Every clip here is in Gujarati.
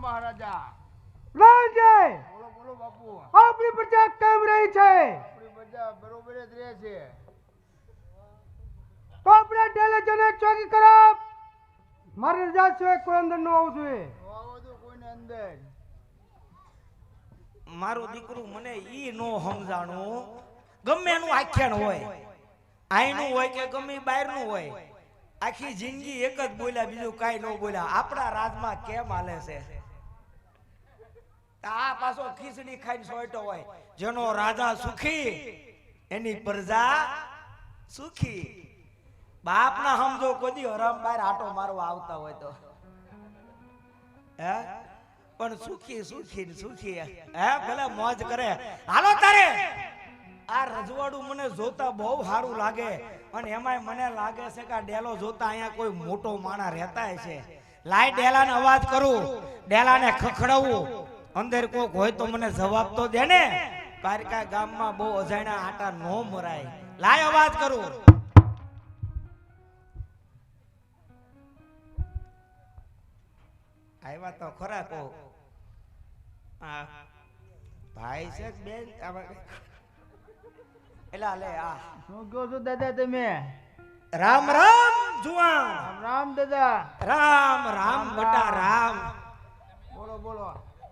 મહારાજા. રાજે બોલો બોલો બાપુ. આપણી પ્રજા કેમ રહી છે? આપણી પ્રજા બરોબર જ રહે છે. તો આપણે ડેલે જને ચોકી કરો. મારી રજા સિવાય કોઈ અંદર ન આવવું જોઈએ. આવો તો કોઈને અંદર. મારું દીકરું મને ઈ નો સમજાણું. ગમે એનું આખ્યાન હોય, આઈનું હોય કે ગમે બહારનું હોય, આખી જિંદગી એક જ બોલ્યા, બીજું કાંઈ ન બોલ્યા. આપણા રાજમાં કેમ હાલે છે? આ પાછો ખીચડી ખાઈને સોયટો હોય. જેનો રાજા સુખી એની પ્રજા સુખી. બાપ ના સમજો કોઈ હરામ બહાર આટો મારવા આવતા હોય તો હે, પણ સુખી સુખી સુખી હે, ભલે મોજ કરે. હાલો તારે આ રજવાડું મને જોતા બહુ સારું લાગે, અને એમાંય મને લાગે છે કે આ ડેલો જોતા અહીંયા કોઈ મોટો માણસ રહેતા છે. લાય ડેલાને અવાજ કરું, ડેલાને ખખડાવું. અંદર કોક હોય તો મને જવાબ તો દે ને. કારકા ગામમાં બહુ અજાણ્યા આટા નો મરાય. લાય અવાજ કરું. આવ્યા તો ખરા કો ભાઈ છે બેન. એલા લે આ શું કહો છો દાદા તમે? રામ રામ જુવાન. રામ રામ દાદા. રામ રામ બટા રામ. બોલો બોલો.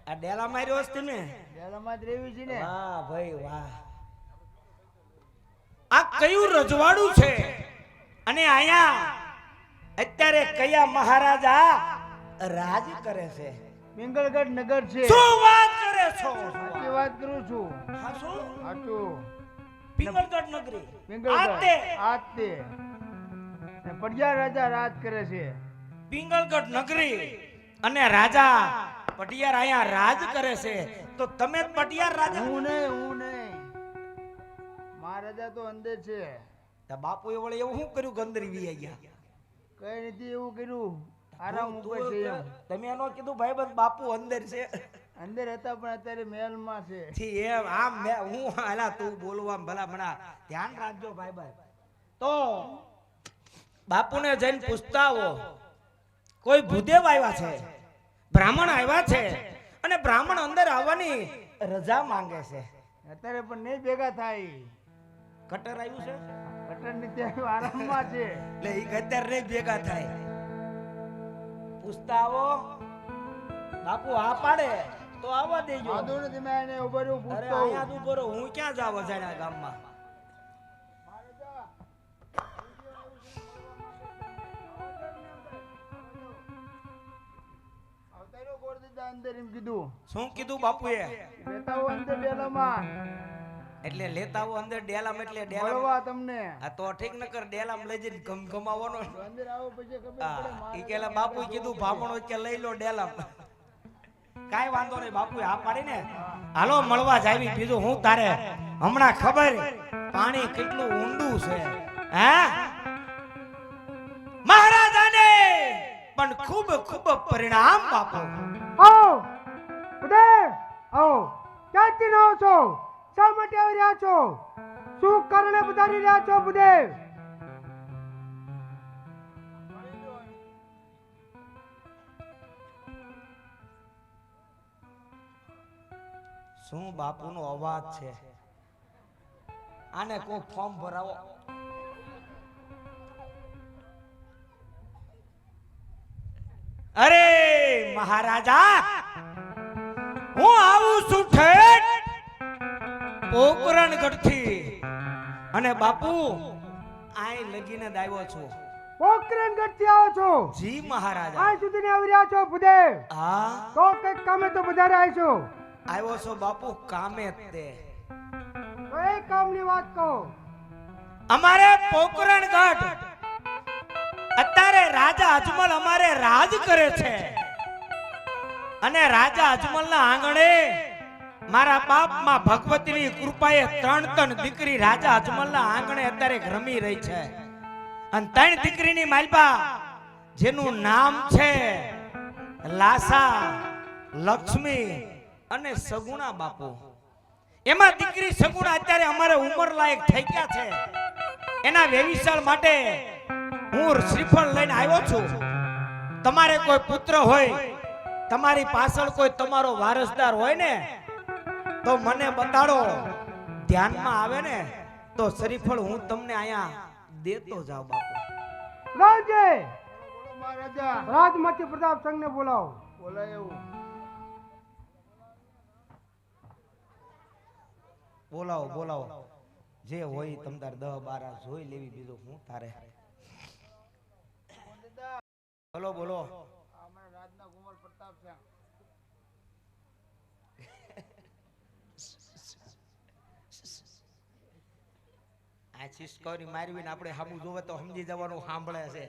આ ડેલા માર્યો હશે તમે? ડેલામાં જ રહેવી છે ને. વાહ ભાઈ વાહ. આ કયું રજવાડું છે અને અહીંયા અત્યારે કયા મહારાજા રાજ કરે છે? પિંગળગઢ નગર છે. શું વાત કરે છો? સાચી વાત કરું છું. હા શું? સાચું. પિંગળગઢ નગરી. પિંગળગઢ આતે ને પડિયાર રાજા રાજ કરે છે. પિંગળગઢ નગરી અને રાજા પટિયાર અહીંયા રાજ કરે છે. તો તમે પટિયાર રાજા? હું નહીં. મહારાજા તો અંદર છે. બાપુ એ વળે એવું શું કર્યું? ગંદરી વી ગયા કઈ નથી એવું કર્યું. આરામ ઉપર છે એમ. તમે એનો કીધું ભાઈ બસ બાપુ અંદર છે. અંદર હતા પણ અત્યારે મહેલમાં છે. ઠી એમ આમ હું હાલા તું બોલવા ભલા ભણા ધ્યાન રાખજો ભાઈ ભાઈ. તો બાપુને જઈને પૂછતા હો, કોઈ ભૂદેવ આવ્યા છે, બ્રાહ્મણ આવ્યા છે, અને બ્રાહ્મણ અંદર આવવાની રજા માંગે છે. અત્યારે પણ નહીં ભેગા થાય. કટર આવ્યું છે? કટર નથી આવ્યું, આરામમાં છે. એટલે ઈ અત્યારે નહીં ભેગા થાય. પૂછતા આવો. બાપુ આ પાડે તો આવવા દેજો. આદુ નથી મેં એને ઉભો રહ્યો અરે પૂછતો. અહીંયા તું બરો, હું ક્યાં જાવ અજાણ્યા ગામમાં? આવતારો ગોળ દીધા અંદર એમ કીધું. શું કીધું બાપુએ? બેઠા હો અંદર ડેલામાં. એટલે લેતા આવો અંદર ડેલામ. એટલે મળવા ડેલામ તમને. આ તો ઠીક ન કર, ડેલામ લઈ જઈને ગમગમાવાનો. અંદર આવો પછી ખબર હા, પડે. ઈ કેલા બાપુ કીધું ભામણો કે લઈ લો ડેલામ. કાઈ વાંધો નહીં, બાપુ આ પાડી ને. હાલો મળવા જાવી. બીજું હું તારે હમણાં ખબર પાણી કેટલું ઊંડું છે. હે મહારાજાને પણ ખૂબ ખૂબ પરિણામ બાપુ. આવો ઉદય આવો. ક્યાંથી આવો છો? શા માટે આવી રહ્યા છો? શું કારણે પધારી રહ્યા છો બુદેવ? શું બાપુનો અવાજ છે? આને કોઈ ફોર્મ ભરાવો. અરે મહારાજા, હું આવું છું ઠેઠ પોકરણગઢ થી, અને બાપુ આય લગીને જ આવ્યો છું. પોકરણગઢ થી આવો છો? જી મહારાજા. આ સુધી આવી રહ્યા છો બુદેવ? હા તો કઈક કામે તો પધારે આવી છો. આવ્યો છો બાપુ કામે જ તે. તો એ કામની વાત કહો. અમારે પોકરણગઢ અત્યારે રાજા અજમલ અમારે રાજ કરે છે, અને રાજા અજમલ ના આંગણે મારા બાપ માં ભગવતીની કૃપાએ 3 દીકરી રાજા અજમલ ના આંગણે અત્યારે રમી રહી છે. અને 3 દીકરીની માલપા જેનું નામ છે લાસા, લક્ષ્મી અને સગુણા બાપુ. એમાં દીકરી સગુણા અત્યારે અમારે ઉંમર લાયક થઈ ગયા છે. એના વેવિશાળ માટે હું શ્રીફળ લઈને આવ્યો છું. તમારે કોઈ પુત્ર હોય તમારી પાછળ કોઈ તમારો વારસદાર હોય ને તો મને બતાડો. ધ્યાનમાં આવે ને તો શ્રીફળ હું તમને અહીંયા દેતો જાઉં બાપુ. રાજે બોલો મહારાજા. રાજમાંથી પ્રતાપ સંઘને બોલાવો. બોલાય એવું. બોલાવો બોલાવો જે હોય તમ તાર 10 12 જોઈ લેવી, બીજું હું તારે. બોલો બોલો. અમારા રાજના કુમાર પ્રતાપ છે. આ ચિસ્કોરી મારવી ને આપણે હામું જોવે તો સમજી જવાનું સાંભળે છે.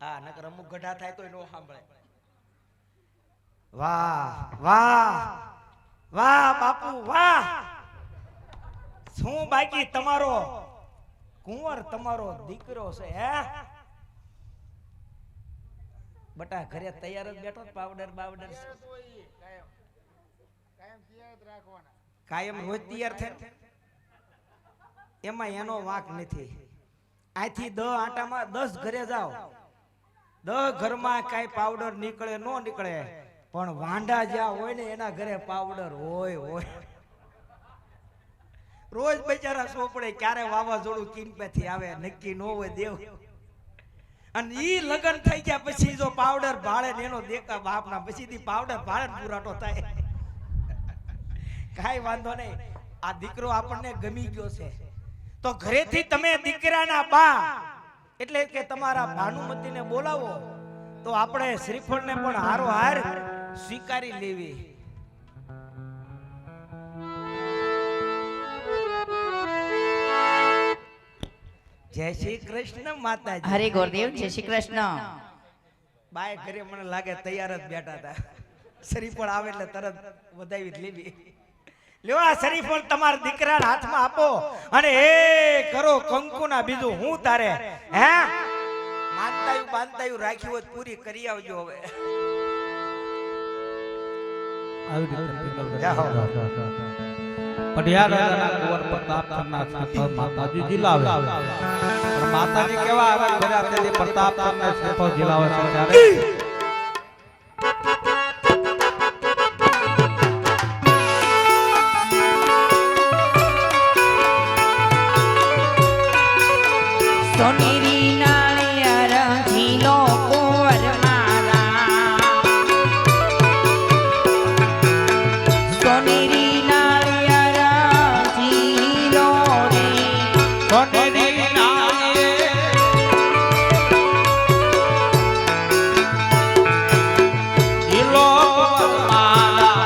હા, નકર અમુક ગઢા થાય તો નો સાંભળે. વાહ વાહ વાહ બાપુ વાહ. શું બાકી તમારો કુંવર તમારો દીકરો છે હે? બટા ઘરે તૈયાર જ બેઠો પાવડર બાવડર કાયમ તૈયાર જ રાખવાના. કાયમ રોજ તૈયાર થાય. એમાં એનો વાંક નથી. આથી 10 આટામાં 10 ઘરે જાઓ, 10 ઘરમાં કઈ પાવડર નીકળે નો નીકળે, પણ વાંઢા જ્યાં હોય ને એના ઘરે પાવડર હોય હોય. રોજ બિચારા સોપડે ક્યારે વાવાઝોડું કિનપેથી આવે નક્કી નો હોય દેવ. અને ઈ લગન થઈ ગયા પછી જો પાવડર ભાળે ને એનો દેખા બાપના પછીથી પાવડર ભાળે પૂરાટો થાય. કાઈ વાંધો નહીં. આ દીકરો આપણને ગમી ગયો છે તો ઘરેથી તમે દીકરાના બા એટલે કે તમારા ભાનુમતીને બોલાવો તો આપણે શ્રીફળને પણ હારો હાર સ્વીકારી લેવી. જય શ્રી કૃષ્ણ માતાજી. હરે ગુરુદેવ, જય શ્રી કૃષ્ણ. બાય ઘરે મને લાગે તૈયાર જ બેઠા હતા. શ્રીફળ આવે એટલે તરત વધાવી જ લેવી. લ્યો આ શ્રીફળ તમારા દીકરાના હાથમાં આપો અને એ કરો કંકુના બીજું હું તારે હે માનતાયું બાંધતાયું રાખ્યું હોય પૂરી કરી આવજો. હવે પઢિયાર રાજાના કુંવર પ્રતાપ ખન્ના શ્રીફળ માતાજી જીલાવે. પણ માતાજી કેવા આવે ભર્યા તેથી પ્રતાપ ખન્ના શ્રીફળ જીલાવે છે ત્યારે સોનેરી નાળિયેર ઝીલો કુંવર મારા, સોનેરી નાળિયેર ઝીલો રે, સોનેરી જીલો મારા,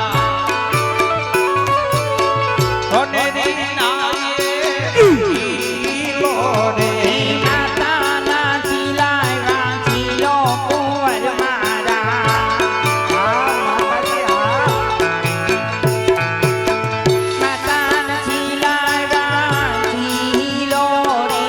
સોનેરી જીલો રે. માતાના ઝીલાવ્યા ઝીલો કુંવર મારા, માતાના ઝીલાવ્યા ઝીલો રે.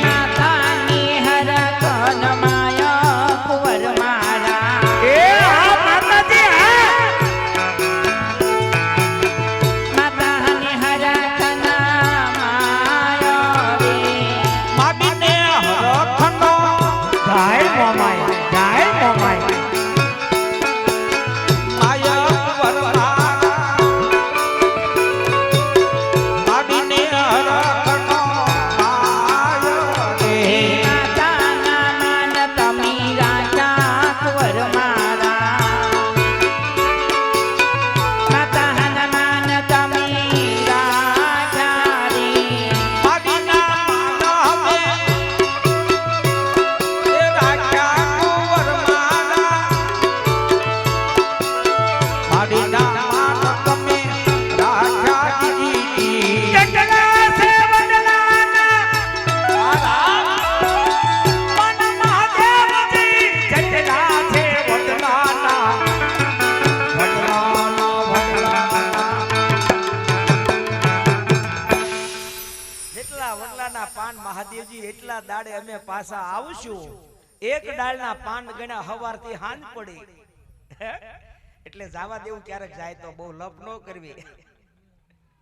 માતાની હરકન માયા કુંવર મારા, માતાની હરકન માયા રે. ગાય મોમાય ગાય મોમાય. માતાના માન તમી રાજા કુંવર મારા, માતાના માન તમી રાજા રે. જેટલા વડલાના પાન મહાદેવજી એટલા દાડે અમે પાછા આવશું એક ડાળના પાન ગણ્યા હવારથી હાંજ પડી એટલે જાવા દેવું ક્યારેક જાય તો બહુ લપ ન કરવી